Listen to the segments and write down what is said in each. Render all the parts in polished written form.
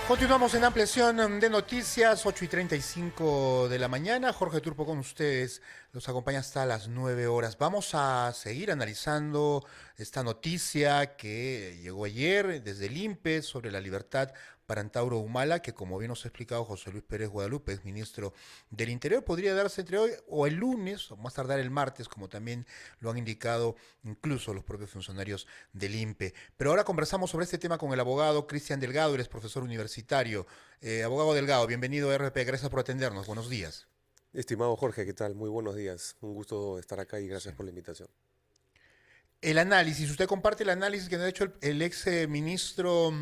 Continuamos en ampliación de noticias, 8:35 de la mañana. Jorge Turpo con ustedes, los acompaña hasta las 9 horas. Vamos a seguir analizando esta noticia que llegó ayer desde el INPE sobre la libertad para Antauro Humala, que como bien nos ha explicado José Luis Pérez Guadalupe, ex ministro del Interior, podría darse entre hoy o el lunes, o más tardar el martes, como también lo han indicado incluso los propios funcionarios del INPE. Pero ahora conversamos sobre este tema con el abogado Cristian Delgado, él es profesor universitario. Abogado Delgado, bienvenido a RP, gracias por atendernos, buenos días. Estimado Jorge, ¿qué tal? Muy buenos días. Un gusto estar acá y gracias por la invitación. El análisis, usted comparte el análisis que nos ha hecho el ex ministro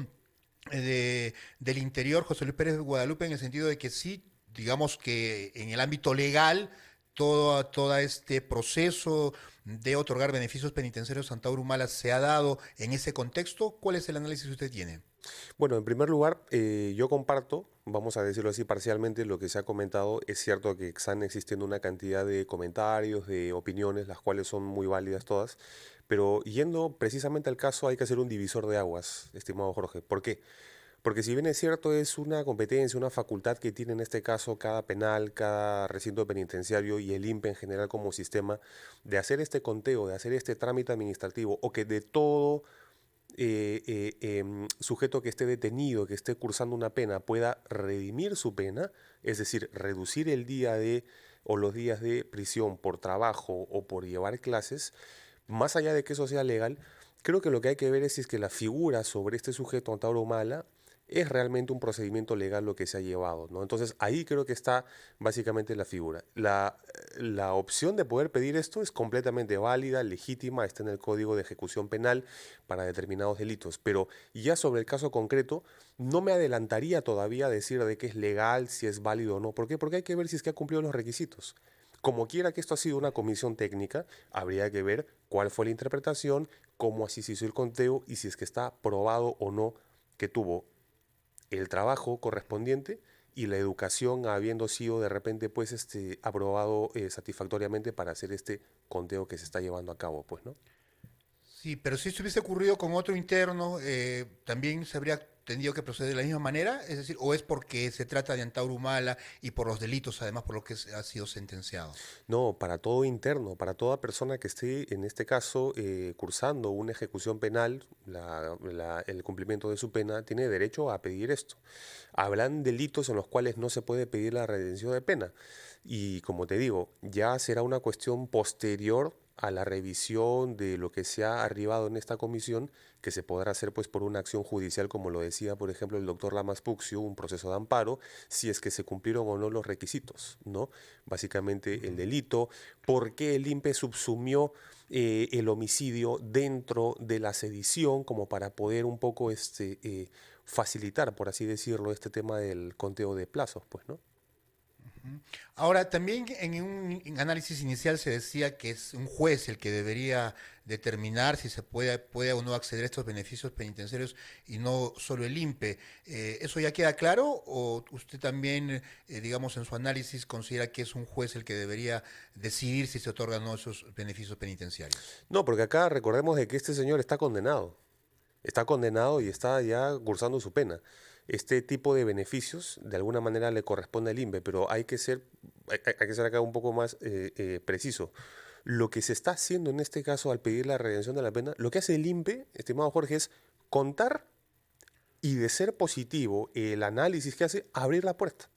del Interior, José Luis Pérez Guadalupe, en el sentido de que sí, digamos que en el ámbito legal, todo este proceso de otorgar beneficios penitenciarios a Antauro Humala se ha dado en ese contexto. ¿Cuál es el análisis que usted tiene? Bueno, en primer lugar, yo comparto, vamos a decirlo así parcialmente, lo que se ha comentado. Es cierto que están existiendo una cantidad de comentarios, de opiniones, las cuales son muy válidas todas, pero yendo precisamente al caso hay que hacer un divisor de aguas, estimado Jorge. ¿Por qué? Porque si bien es cierto, es una competencia, una facultad que tiene en este caso cada penal, cada recinto penitenciario y el INPE en general como sistema, de hacer este conteo, de hacer este trámite administrativo, o que de todo sujeto que esté detenido, que esté cursando una pena, pueda redimir su pena, es decir, reducir el día de o los días de prisión por trabajo o por llevar clases, más allá de que eso sea legal, creo que lo que hay que ver es si es que la figura sobre este sujeto, Antauro Humala, es realmente un procedimiento legal lo que se ha llevado, ¿no? Entonces ahí creo que está básicamente la figura. La opción de poder pedir esto es completamente válida, legítima, está en el Código de Ejecución Penal para determinados delitos, pero ya sobre el caso concreto no me adelantaría todavía a decir de que es legal, si es válido o no. ¿Por qué? Porque hay que ver si es que ha cumplido los requisitos. Como quiera que esto ha sido una comisión técnica, habría que ver cuál fue la interpretación, cómo así se hizo el conteo y si es que está probado o no que tuvo el trabajo correspondiente y la educación habiendo sido de repente pues aprobado satisfactoriamente para hacer este conteo que se está llevando a cabo, pues, ¿no? Sí, pero si esto hubiese ocurrido con otro interno, ¿también se habría tenido que proceder de la misma manera? Es decir, ¿o es porque se trata de Antauro Humala y por los delitos, además, por lo que ha sido sentenciado? No, para todo interno, para toda persona que esté, en este caso, cursando una ejecución penal, el cumplimiento de su pena, tiene derecho a pedir esto. Habrán delitos en los cuales no se puede pedir la redención de pena. Y como te digo, ya será una cuestión posterior a la revisión de lo que se ha arribado en esta comisión, que se podrá hacer pues por una acción judicial, como lo decía, por ejemplo, el doctor Lamas Puccio, un proceso de amparo, si es que se cumplieron o no los requisitos, ¿no? Básicamente el delito, por qué el INPE subsumió el homicidio dentro de la sedición, como para poder un poco facilitar, por así decirlo, este tema del conteo de plazos, pues, ¿no? Ahora, también en un análisis inicial se decía que es un juez el que debería determinar si se puede o no acceder a estos beneficios penitenciarios y no solo el INPE. ¿Eso ya queda claro o usted también, digamos, en su análisis considera que es un juez el que debería decidir si se otorgan o no esos beneficios penitenciarios? No, porque acá recordemos de que este señor está condenado. Está condenado y está ya cursando su pena. Este tipo de beneficios de alguna manera le corresponde al INPE, pero hay que ser acá un poco más preciso. Lo que se está haciendo en este caso al pedir la redención de la pena, lo que hace el INPE, estimado Jorge, es contar y, de ser positivo el análisis que hace, abrir la puerta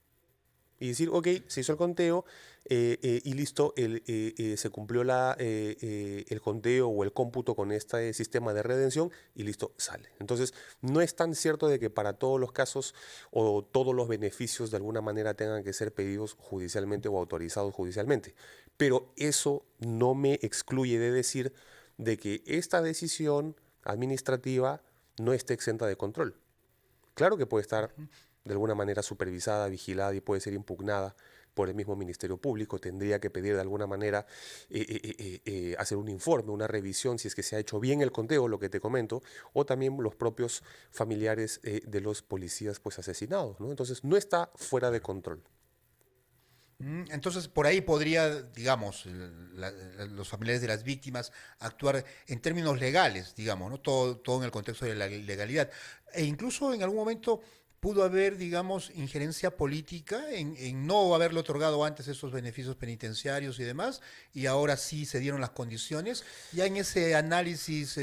y decir, ok, se hizo el conteo y listo, se cumplió el conteo o el cómputo con este sistema de redención y listo, sale. Entonces, no es tan cierto de que para todos los casos o todos los beneficios de alguna manera tengan que ser pedidos judicialmente o autorizados judicialmente, pero eso no me excluye de decir de que esta decisión administrativa no esté exenta de control. Claro que puede estar de alguna manera supervisada, vigilada y puede ser impugnada por el mismo Ministerio Público. Tendría que pedir de alguna manera hacer un informe, una revisión, si es que se ha hecho bien el conteo, lo que te comento, o también los propios familiares de los policías pues asesinados, ¿no? Entonces no está fuera de control. Entonces, por ahí podría, digamos, los familiares de las víctimas actuar en términos legales, digamos, ¿no? Todo en el contexto de la legalidad. E incluso en algún momento pudo haber, digamos, injerencia política en no haberle otorgado antes esos beneficios penitenciarios y demás, y ahora sí se dieron las condiciones. Ya en ese análisis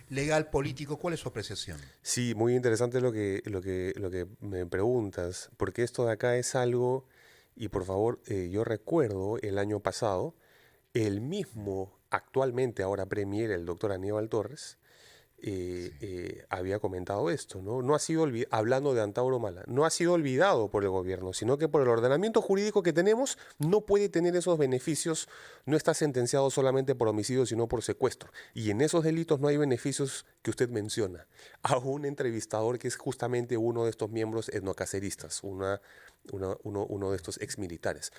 legal político, ¿cuál es su apreciación? Sí, muy interesante lo que me preguntas, porque esto de acá es algo, y por favor, yo recuerdo el año pasado, el mismo actualmente ahora premier, el doctor Aníbal Torres, había comentado esto, ¿no? No ha sido hablando de Antauro Mala, no ha sido olvidado por el gobierno, sino que por el ordenamiento jurídico que tenemos no puede tener esos beneficios, no está sentenciado solamente por homicidio, sino por secuestro. Y en esos delitos no hay beneficios que usted menciona. A un entrevistador que es justamente uno de estos miembros etnocaceristas, uno de estos exmilitares.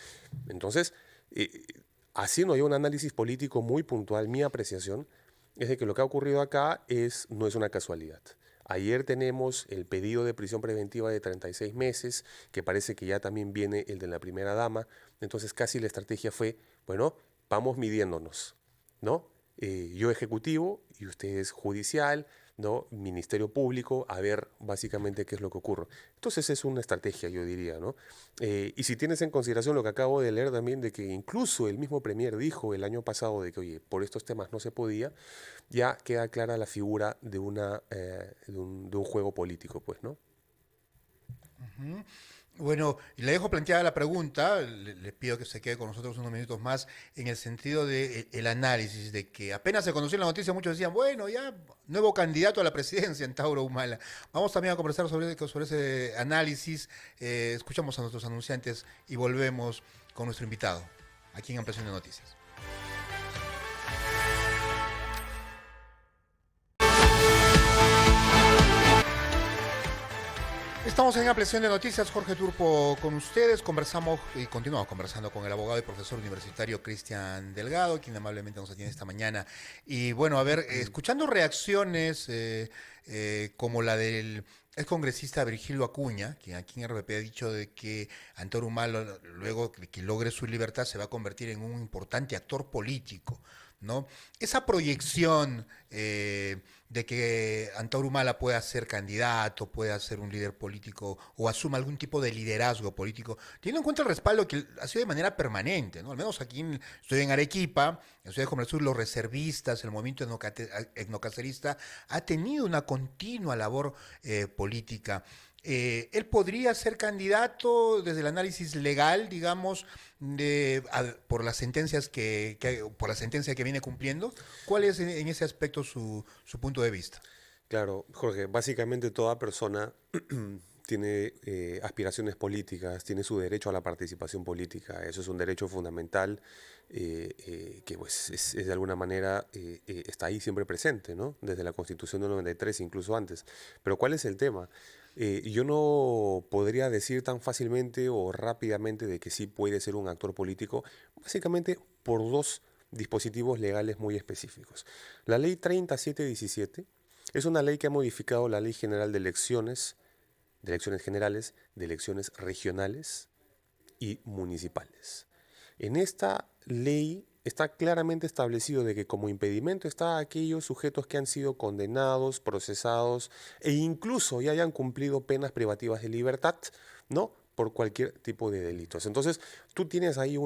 Entonces, haciendo yo un análisis político muy puntual, mi apreciación es de que lo que ha ocurrido acá no es una casualidad. Ayer tenemos el pedido de prisión preventiva de 36 meses, que parece que ya también viene el de la primera dama. Entonces casi la estrategia fue, bueno, vamos midiéndonos, ¿no? Yo ejecutivo y ustedes judicial, ¿no? Ministerio Público, a ver básicamente qué es lo que ocurre. Entonces es una estrategia, yo diría, ¿no? Y si tienes en consideración lo que acabo de leer también, de que incluso el mismo Premier dijo el año pasado de que, oye, por estos temas no se podía, ya queda clara la figura de un juego político, pues, ¿no? Ujú. Bueno, y le dejo planteada la pregunta, le pido que se quede con nosotros unos minutos más, en el sentido de el análisis, de que apenas se conoció la noticia, muchos decían, bueno, ya nuevo candidato a la presidencia en Tauro Humala. Vamos también a conversar sobre ese análisis, escuchamos a nuestros anunciantes y volvemos con nuestro invitado, aquí en Ampliación de Noticias. Estamos en Ampliación de Noticias, Jorge Turpo con ustedes, conversamos y continuamos conversando con el abogado y profesor universitario Cristian Delgado, quien amablemente nos atiende esta mañana. Y bueno, a ver, escuchando reacciones como la del ex congresista Virgilio Acuña, quien aquí en RPP ha dicho de que Antonio Humala, luego de que logre su libertad, se va a convertir en un importante actor político, ¿no? Esa proyección de que Antauro Humala pueda ser candidato, pueda ser un líder político o asuma algún tipo de liderazgo político, teniendo en cuenta el respaldo que ha sido de manera permanente, ¿no? Al menos aquí estoy en Arequipa, en Ciudad de Comercio, los reservistas, el movimiento etnocacerista ha tenido una continua labor política. Él podría ser candidato desde el análisis legal, digamos, por las sentencias por la sentencia que viene cumpliendo. ¿Cuál es en ese aspecto su punto de vista? Claro, Jorge, básicamente toda persona tiene aspiraciones políticas, tiene su derecho a la participación política. Eso es un derecho fundamental que pues, es de alguna manera está ahí siempre presente, ¿no? Desde la Constitución del 93, incluso antes. Pero ¿cuál es el tema? Yo no podría decir tan fácilmente o rápidamente de que sí puede ser un actor político, básicamente por dos dispositivos legales muy específicos. La ley 3717 es una ley que ha modificado la Ley General de elecciones generales, de elecciones regionales y municipales. En esta ley está claramente establecido de que como impedimento está aquellos sujetos que han sido condenados, procesados e incluso ya hayan cumplido penas privativas de libertad, ¿no? Por cualquier tipo de delitos. Entonces, tú tienes ahí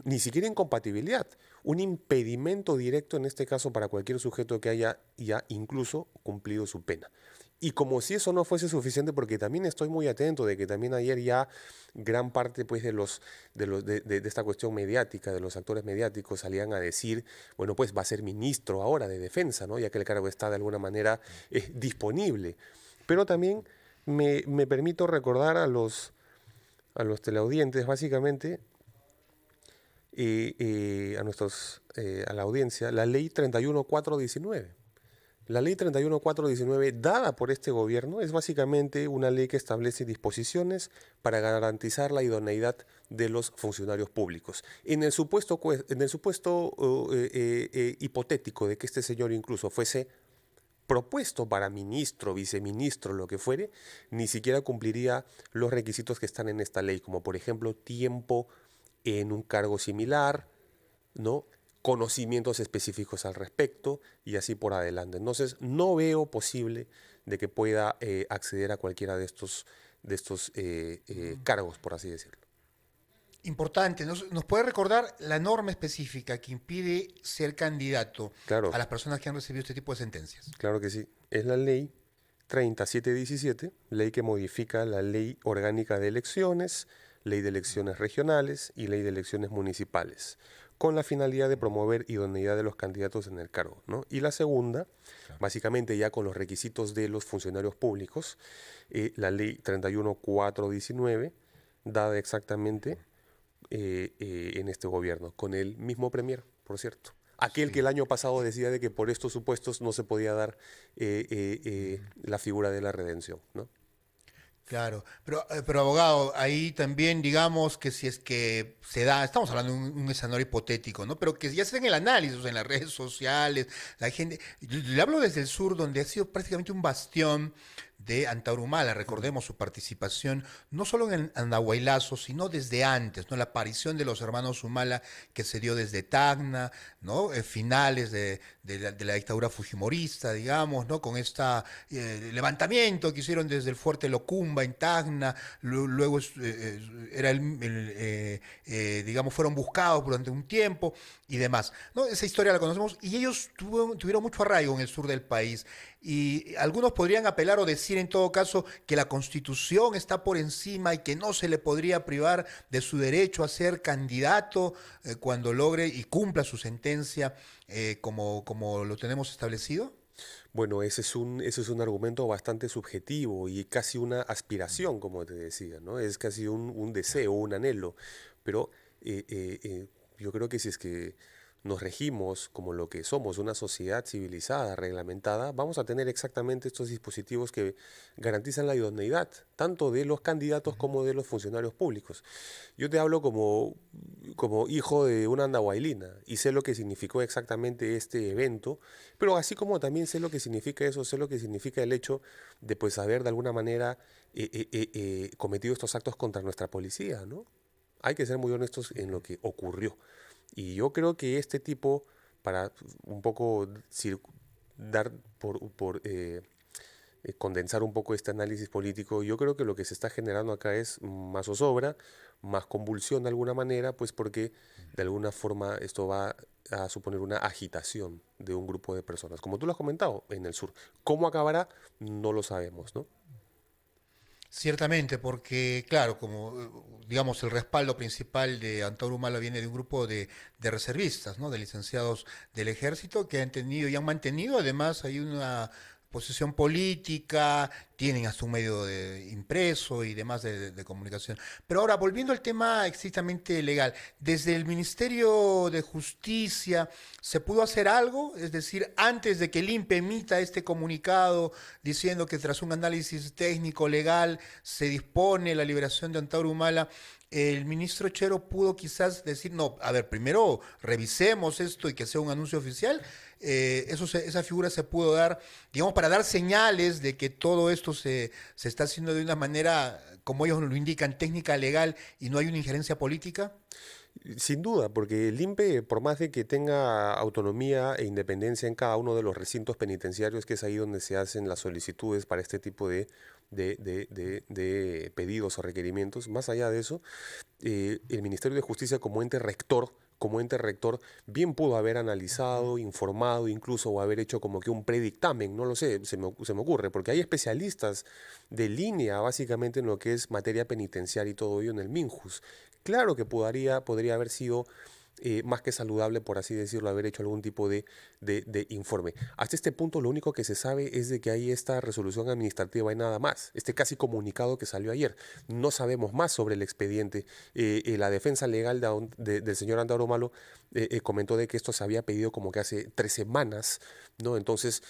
ni siquiera incompatibilidad, un impedimento directo en este caso para cualquier sujeto que haya ya incluso cumplido su pena. Y como si eso no fuese suficiente, porque también estoy muy atento de que también ayer ya gran parte pues, de esta cuestión mediática, de los actores mediáticos, salían a decir, bueno, pues va a ser ministro ahora de defensa, ¿no? Ya que el cargo está de alguna manera disponible. Pero también me permito recordar a los teleaudientes, básicamente, a la audiencia, la ley 31419. La ley 31419, dada por este gobierno, es básicamente una ley que establece disposiciones para garantizar la idoneidad de los funcionarios públicos. En el supuesto hipotético de que este señor incluso fuese propuesto para ministro, viceministro, lo que fuere, ni siquiera cumpliría los requisitos que están en esta ley, como por ejemplo tiempo en un cargo similar, ¿no? Conocimientos específicos al respecto y así por adelante. Entonces, no veo posible de que pueda acceder a cualquiera cargos, por así decirlo. Importante, ¿nos puede recordar la norma específica que impide ser candidato a Claro, las personas que han recibido este tipo de sentencias? claro que sí. Es la ley 3717, ley que modifica la ley orgánica de elecciones, ley de elecciones regionales y ley de elecciones municipales, con la finalidad de promover idoneidad de los candidatos en el cargo, ¿no? Y la segunda, básicamente ya con los requisitos de los funcionarios públicos, la ley 31419, dada exactamente en este gobierno, con el mismo premier, por cierto. Aquel que Sí. el año pasado decía de que por estos supuestos no se podía dar la figura de la redención, ¿no? Claro, pero abogado, ahí también digamos que si es que se da, estamos hablando de un escenario hipotético, ¿no? Pero que ya se den el análisis, o sea, en las redes sociales, la gente, yo le hablo desde el sur, donde ha sido prácticamente un bastión de Antauro Humala, recordemos su participación no solo en Andahuaylazo, sino desde antes, ¿no? La aparición de los hermanos Humala que se dio desde Tacna, ¿no? Finales de la dictadura fujimorista, digamos, ¿no? Con este levantamiento que hicieron desde el fuerte Locumba en Tacna, luego era digamos, fueron buscados durante un tiempo y demás, ¿no? Esa historia la conocemos y ellos tuvieron mucho arraigo en el sur del país. Y algunos podrían apelar o decir en todo caso que la Constitución está por encima y que no se le podría privar de su derecho a ser candidato cuando logre y cumpla su sentencia como lo tenemos establecido. Bueno, ese es un argumento bastante subjetivo y casi una aspiración, como te decía, ¿no? Es casi un deseo, un anhelo. Pero yo creo que si es que nos regimos como lo que somos, una sociedad civilizada, reglamentada, vamos a tener exactamente estos dispositivos que garantizan la idoneidad, tanto de los candidatos como de los funcionarios públicos. Yo te hablo como hijo de una andahuaylina y sé lo que significó exactamente este evento, pero así como también sé lo que significa eso, sé lo que significa el hecho de pues haber de alguna manera cometido estos actos contra nuestra policía, ¿no? Hay que ser muy honestos en lo que ocurrió. Y yo creo que este tipo, para un poco dar condensar un poco este análisis político, yo creo que lo que se está generando acá es más zozobra, más convulsión de alguna manera, pues porque de alguna forma esto va a suponer una agitación de un grupo de personas, como tú lo has comentado, en el sur. ¿Cómo acabará? No lo sabemos, ¿no? Ciertamente, porque claro, como digamos el respaldo principal de Antauro Humala viene de un grupo de reservistas, ¿no? De licenciados del ejército que han tenido y han mantenido, además hay una posición política, tienen hasta un medio de impreso y demás de comunicación. Pero ahora, volviendo al tema estrictamente legal, desde el Ministerio de Justicia, ¿se pudo hacer algo? Es decir, antes de que el INPE emita este comunicado diciendo que tras un análisis técnico legal se dispone la liberación de Antauro Humala, el ministro Chero pudo quizás decir, no, a ver, primero revisemos esto y que sea un anuncio oficial. Esa figura se pudo dar, digamos, para dar señales de que todo esto se está haciendo de una manera, como ellos lo indican, técnica, legal y no hay una injerencia política. Sin duda, porque el INPE, por más de que tenga autonomía e independencia en cada uno de los recintos penitenciarios, que es ahí donde se hacen las solicitudes para este tipo de pedidos o requerimientos, más allá de eso, el Ministerio de Justicia como ente rector, bien pudo haber analizado, informado, incluso o haber hecho como que un predictamen, no lo sé, se me ocurre, porque hay especialistas de línea básicamente en lo que es materia penitenciaria y todo ello en el MINJUS. Claro que podría haber sido más que saludable, por así decirlo, haber hecho algún tipo de informe. Hasta este punto lo único que se sabe es de que hay esta resolución administrativa y nada más, este casi comunicado que salió ayer. No sabemos más sobre el expediente. La defensa legal del señor Antauro Malo comentó de que esto se había pedido como que hace 3 semanas, ¿no? Entonces,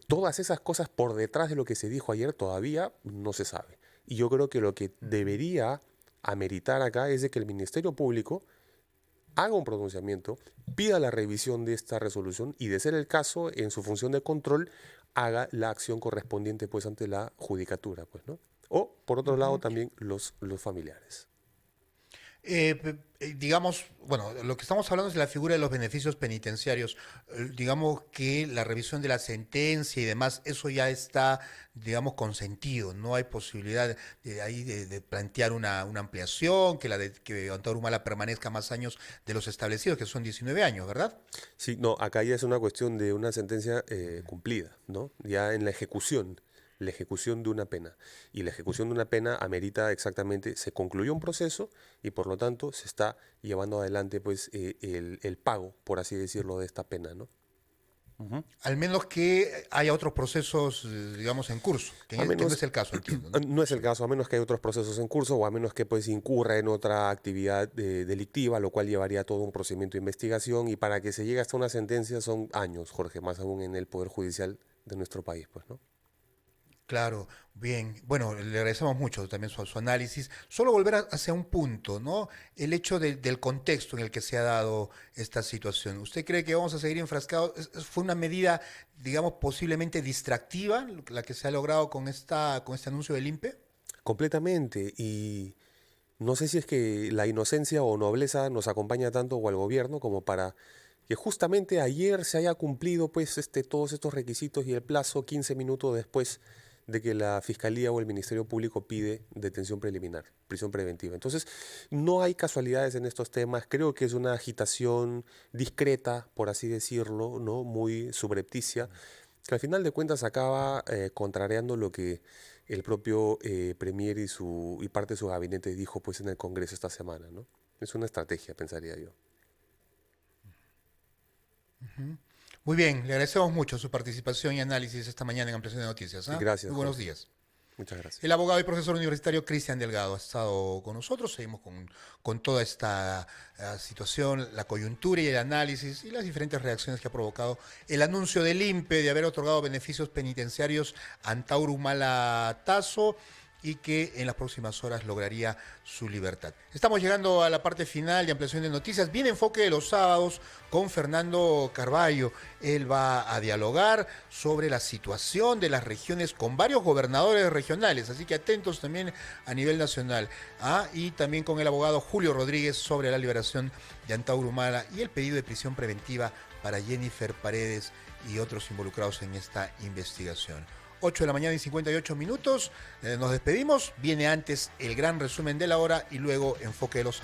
todas esas cosas por detrás de lo que se dijo ayer todavía no se sabe. Y yo creo que lo que debería ameritar acá es de que el Ministerio Público haga un pronunciamiento, pida la revisión de esta resolución y, de ser el caso, en su función de control, haga la acción correspondiente pues ante la judicatura, pues, ¿no? O, por otro lado, también los familiares. Digamos, bueno, lo que estamos hablando es de la figura de los beneficios penitenciarios. Digamos que la revisión de la sentencia y demás, eso ya está, digamos, consentido. No hay posibilidad de ahí de plantear una ampliación, que Antauro Humala permanezca más años de los establecidos, que son 19 años, ¿verdad? Sí, no, acá ya es una cuestión de una sentencia cumplida, ¿no? Ya en la ejecución de una pena. Y la ejecución de una pena amerita exactamente, se concluyó un proceso y por lo tanto se está llevando adelante pues el pago, por así decirlo, de esta pena, ¿no? Ujú. Al menos que haya otros procesos, digamos, en curso, A que no menos, es el caso, entiendo, ¿no? no es el Sí. caso, a menos que hay otros procesos en curso o a menos que pues incurra en otra actividad delictiva, lo cual llevaría todo un procedimiento de investigación y para que se llegue hasta una sentencia son años, Jorge, más aún en el Poder Judicial de nuestro país, pues, ¿no? Claro, bien. Bueno, le agradecemos mucho también su análisis. Solo volver hacia un punto, ¿no? El hecho del contexto en el que se ha dado esta situación. ¿Usted cree que vamos a seguir enfrascados? ¿Fue una medida, digamos, posiblemente distractiva, la que se ha logrado con este anuncio del INPE? Completamente. Y no sé si es que la inocencia o nobleza nos acompaña tanto o al gobierno como para que justamente ayer se haya cumplido pues todos estos requisitos y el plazo 15 minutos después de que la Fiscalía o el Ministerio Público pide detención preliminar, prisión preventiva. Entonces, no hay casualidades en estos temas. Creo que es una agitación discreta, por así decirlo, ¿no? Muy subrepticia, que al final de cuentas acaba contrariando lo que el propio Premier y parte de su gabinete dijo pues en el Congreso esta semana, ¿no? Es una estrategia, pensaría yo. Muy bien, le agradecemos mucho su participación y análisis esta mañana en Ampliación de Noticias. Y ¿Ah? gracias, Muy buenos Jorge. días. Muchas gracias. El abogado y profesor universitario Cristian Delgado ha estado con nosotros. Seguimos con toda esta situación, la coyuntura y el análisis y las diferentes reacciones que ha provocado el anuncio del INPE de haber otorgado beneficios penitenciarios a Antauro Humala Tazo y que en las próximas horas lograría su libertad. Estamos llegando a la parte final de Ampliación de Noticias. Viene Enfoque de los Sábados con Fernando Carballo. Él va a dialogar sobre la situación de las regiones con varios gobernadores regionales, así que atentos también a nivel nacional. Y también con el abogado Julio Rodríguez sobre la liberación de Antauro Humala y el pedido de prisión preventiva para Jennifer Paredes y otros involucrados en esta investigación. 8 de la mañana y 58 minutos. Nos despedimos. Viene antes el gran resumen de la hora y luego Enfoque de los